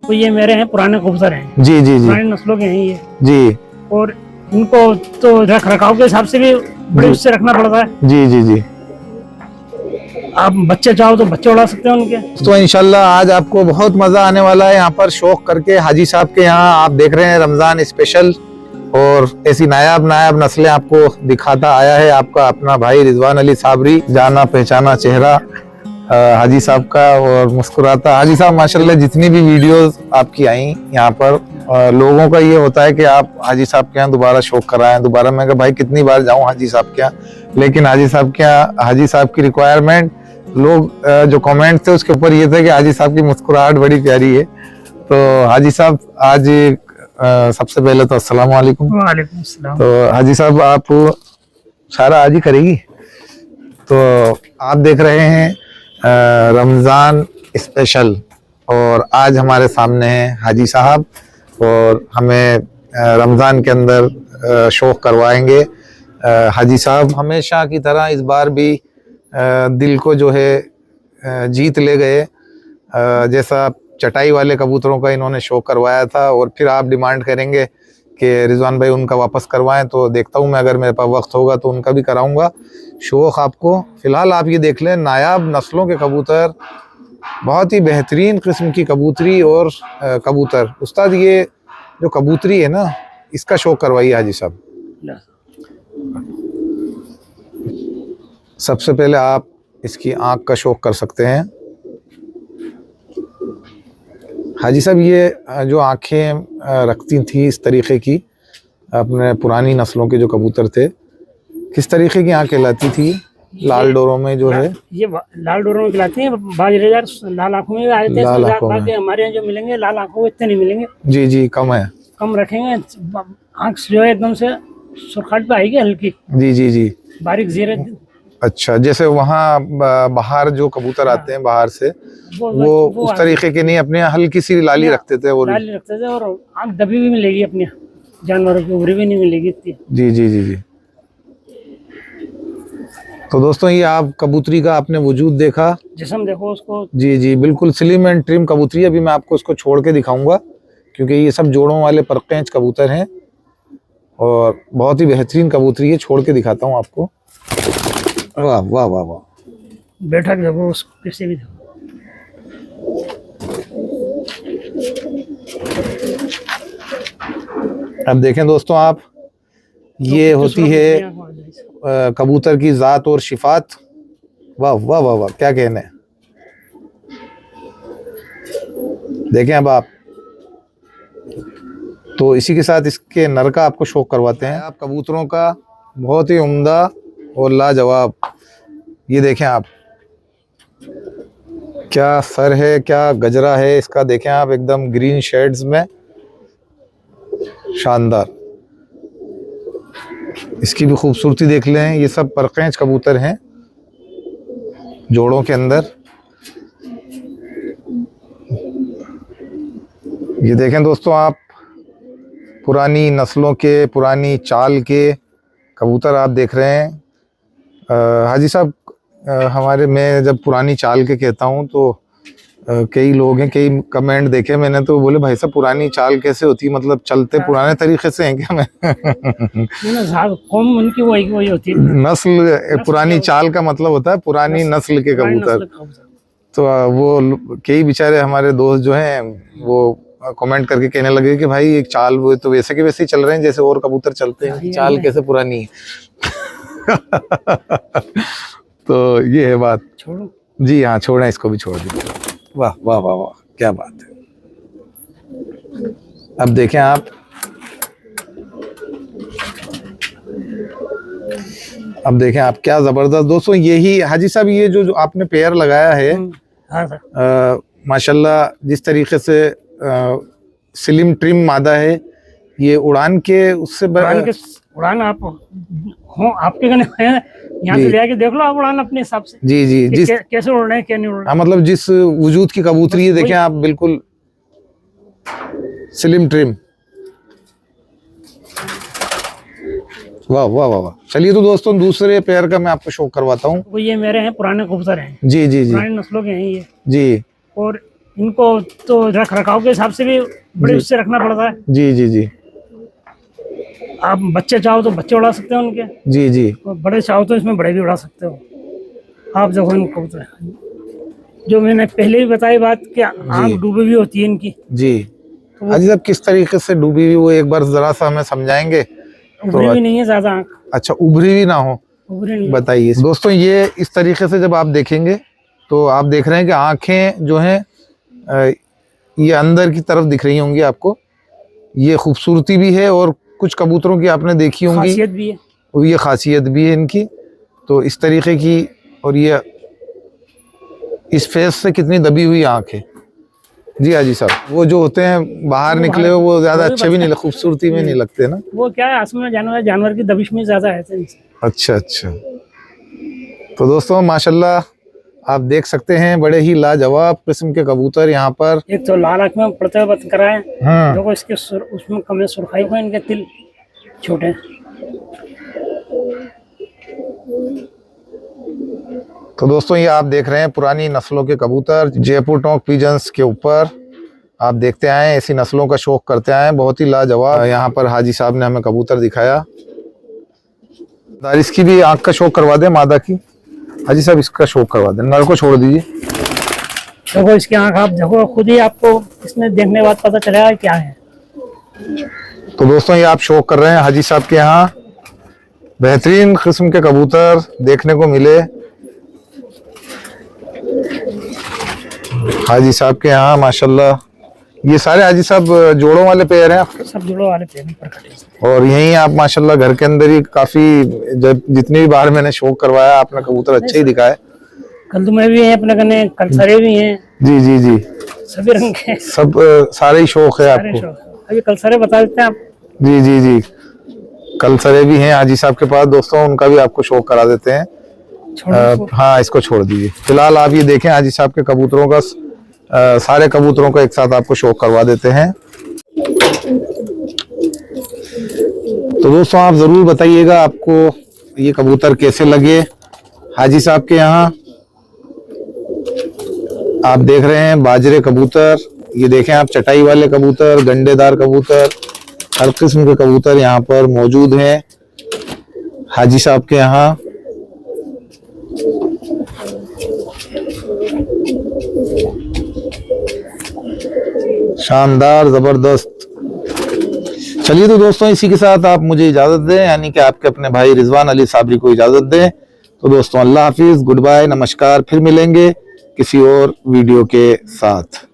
तो ये मेरे हैं, पुराने कबूतर हैं जी जी जी पुरानी नस्लों के हैं ये। जी और इनको तो रख रखाव के हिसाब से भी बड़े उससे रखना पड़ता है। जी जी जी। आप बच्चे चाहो तो बच्चे उड़ा सकते हैं उनके। तो इंशाल्लाह आज आपको बहुत मजा आने वाला है यहाँ पर शौक करके। हाजी साहब के यहाँ आप देख रहे हैं रमजान स्पेशल, और ऐसी नायाब नायाब नस्लें आपको दिखाता आया है आपका अपना भाई रिजवान अली साबरी, जाना पहचाना चेहरा हाजी साहब का। और मुस्कुराता हाजी साहब माशाल्लाह, जितनी भी वीडियोस आपकी आई यहाँ पर लोगों का ये होता है कि आप हाजी साहब के यहाँ दोबारा शौक कराएं दोबारा। मैं कहा भाई कितनी बार जाऊं हाजी साहब के यहाँ, लेकिन हाजी साहब के यहाँ हाजी साहब की रिक्वायरमेंट, लोग जो कमेंट थे उसके ऊपर ये थे कि हाजी साहब की मुस्कुराहट बड़ी प्यारी है। तो हाजी साहब आज सबसे पहले तो अस्सलाम वालेकुम। वालेकुम अस्सलाम। तो हाजी साहब आप सारा आज ही करेगी। तो आप देख रहे हैं रमजान स्पेशल, और आज हमारे सामने हैं हाजी साहब, और हमें रमजान के अंदर शौक करवाएंगे। हाजी साहब हमेशा की तरह इस बार भी दिल को जो है जीत ले गए। जैसा चटाई वाले कबूतरों का इन्होंने शौक करवाया था, और फिर आप डिमांड करेंगे कि रिजवान भाई उनका वापस करवाएं, तो देखता हूं मैं, अगर मेरे पास वक्त होगा तो उनका भी कराऊंगा शौक आपको। फिलहाल आप ये देख लें नायाब नस्लों के कबूतर, बहुत ही बेहतरीन किस्म की कबूतरी और कबूतर। उस्ताद ये जो कबूतरी है ना, इसका शौक करवाइए हाजी साहब। सबसे पहले आप इसकी आँख का शौक कर सकते हैं हाजी साहब। ये जो आँखें रखती थी इस तरीके की, अपने पुरानी नस्लों के जो कबूतर थे, किस तरीके की आँखें लाती थी? लाल डोरों में जो है, ये लाल डोरों में खिलाती हैं। बाजरेदार लाल आंखों में आए थे, लाल आंखों में। हमारे यहाँ जो मिलेंगे लाल आंखों में इतने नहीं मिलेंगे। जी जी, कम है, कम रखेंगे। आँख जो है एकदम से सुरखाट पे आएगी, हल्की। जी जी जी, बारीक जीरे। अच्छा, जैसे वहाँ बाहर जो कबूतर आते हैं बाहर से, वो उस तरीके के नहीं, अपने हल्की सी लाली रखते थे, और लाली रखते थे। और आँख दबी भी मिलेगी अपने जानवरों की, उभरी भी नहीं मिलेगी इतनी। जी जी जी जी। तो दोस्तों ये आप कबूतरी का आपने वजूद देखा, जिस्म देखो उसको। जी जी, बिल्कुल स्लिम एंड ट्रिम कबूतरी। अभी मैं आपको इसको छोड़ के दिखाऊंगा, क्योंकि ये सब जोड़ों वाले परकेंच कबूतर हैं, और बहुत ही बेहतरीन कबूतरी है। छोड़ के दिखाता हूँ आपको। वाह वाह वाह वाह, बैठा भी देखो उसको, किसी भी देखो। अब देखें दोस्तों आप, ये होती है कबूतर की जात और शिफात। वाह वाह वाह वाह, क्या कहने। देखें अब आप, तो इसी के साथ इसके नर का आपको शौक करवाते हैं। आप कबूतरों का बहुत ही उम्दा और लाजवाब, ये देखें आप, क्या सर है, क्या गजरा है इसका। देखें आप, एकदम ग्रीन शेड्स में, शानदार। इसकी भी खूबसूरती देख लें। ये सब परकेंच कबूतर हैं जोड़ों के अंदर। ये देखें दोस्तों आप, पुरानी नस्लों के, पुरानी चाल के कबूतर आप देख रहे हैं। हाजी साहब हमारे, मैं जब पुरानी चाल के कहता हूँ तो कई लोग हैं, कई कमेंट देखे मैंने, तो बोले भाई साहब पुरानी चाल कैसे होती, मतलब चलते पुराने तरीके से हैं क्या? मैं कौम उनकी वही होती है। नस्ल पुरानी चाल का मतलब होता है पुरानी नस्ल के कबूतर। तो वो कई बेचारे हमारे दोस्त जो हैं वो कमेंट करके कहने लगे कि भाई एक चाल, वो तो वैसे के वैसे ही चल रहे हैं जैसे और कबूतर चलते हैं, चाल कैसे पुरानी है। तो ये है बात। छोड़ो जी हाँ, छोड़ें, इसको भी छोड़ दीजिए। वाह वाह वाह वाह, क्या बात है। अब देखें आप, अब देखें आप, क्या जबरदस्त दोस्तों। यही हाजी साहब, ये जो आपने पेयर लगाया है, हाँ सर, माशाल्लाह, जिस तरीके से स्लिम ट्रिम मादा है, ये उड़ान के उससे उड़ान आप हो, आपके गने हैं, यहाँ से ले आके देख लो आप उड़ान अपने हिसाब से। जी जी, जिस कैसे उड़ रहे हैं, क्या नहीं उड़ रहे। हाँ, मतलब जिस वजूद की कबूतरी है, देखें आप, बिल्कुल स्लिम ट्रिम। वाह वाह वाह वाह। चलिए तो दोस्तों दूसरे पेयर का मैं आपको शौक करवाता हूँ। वो ये मेरे हैं, पुराने कबूतर हैं। जी जी जी, पुरानी नस्लों के हैं ये। जी। और इनको तो रख रखाव के हिसाब से भी बड़े उससे रखना पड़ता है। जी जी जी आप बच्चे चाहो तो बच्चे उड़ा सकते हो उनके, जी जी और बड़े चाहो तो इसमें बड़े भी उड़ा सकते हो। आप देखो इनको कबूतर, जो मैंने पहले ही बताई बात कि आँख डूबी हुई होती है इनकी। जी हाजी साहब, किस तरीके से डूबी हुई वो एक बार जरा सा हमें समझाएंगे? उभरी भी नहीं है ज्यादा आँख, अच्छा, उभरी हुई ना हो, उभरी नहीं। बताइए दोस्तों। ये इस तरीके से जब आप देखेंगे तो आप देख रहे हैं कि आंखें जो हैं ये अंदर की तरफ दिख रही होंगी आपको। ये खूबसूरती भी है और कुछ कबूतरों की आपने देखी होंगी, खासियत भी है, और ये खासियत भी है इनकी। तो इस तरीके की, और ये इस फेस से कितनी दबी हुई आंख है। जी हाजी साहब, वो जो होते हैं बाहर निकले हो वो ज्यादा अच्छे भी नहीं लगते, खूबसूरती में नहीं लगते ना। वो क्या है, आसमान जानवर, जानवर की दबिश में ज्यादा है इनसे। अच्छा अच्छा। तो दोस्तों माशाल्लाह आप देख सकते हैं बड़े ही लाजवाब किस्म के कबूतर यहाँ पर। एक तो लाल आँख में पड़ते हुए बंद कराए, देखो इसके उसमें कम सुरखाई को, इनके तिल छोटे। तो दोस्तों ये आप देख रहे हैं पुरानी नस्लों के कबूतर, जयपुर टोंक पीजन्स के ऊपर आप देखते आए, ऐसी नस्लों का शौक करते आए, बहुत ही लाजवाब। यहाँ पर हाजी साहब ने हमें कबूतर दिखाया। इसकी भी आंख का शौक करवा दें, मादा की। हाजी साहब इसका शौक करवा दें, नर को छोड़ दीजिए। देखो इसकी आंख आप देखो खुद ही, आपको इसमें देखने के बाद पता चलेगा क्या है। तो दोस्तों ये आप शौक कर रहे हैं, हाजी साहब के यहाँ बेहतरीन किस्म के कबूतर देखने को मिले। हाजी साहब के यहाँ माशाल्लाह ये सारे हाजी साहब जोड़ों वाले पेयर हैं, सब जोड़ों वाले पेड़ पर कटे। और यहीं आप माशाल्लाह घर के अंदर ही काफी, जब जितनी भी बार मैंने शौक करवाया आपने कबूतर अच्छे ही दिखाए। कलदुमे भी हैं अपने कने, कलसरे भी हैं। जी जी जी, सभी रंग के, सब सारे ही शौक है आपको। अभी कलसरे बता देते हैं आप। जी जी जी, कलसरे भी हैं हाजी साहब के पास दोस्तों, उनका भी आपको शौक करा देते हैं। हाँ इसको छोड़ दीजिए फिलहाल। आप ये देखें हाजी साहब के कबूतरों का, सारे कबूतरों का एक साथ आपको शौक करवा देते हैं। तो दोस्तों आप जरूर बताइएगा आपको ये कबूतर कैसे लगे हाजी साहब के यहाँ। आप देख रहे हैं बाजरे कबूतर, ये देखें आप चटाई वाले कबूतर, गंडेदार कबूतर, हर किस्म के कबूतर यहाँ पर मौजूद हैं हाजी साहब के यहाँ। शानदार, जबरदस्त। चलिए तो दोस्तों इसी के साथ आप मुझे इजाजत दें, यानी कि आपके अपने भाई रिजवान अली साबरी को इजाजत दें। तो दोस्तों अल्लाह हाफिज, गुड बाय, नमस्कार। फिर मिलेंगे किसी और वीडियो के साथ।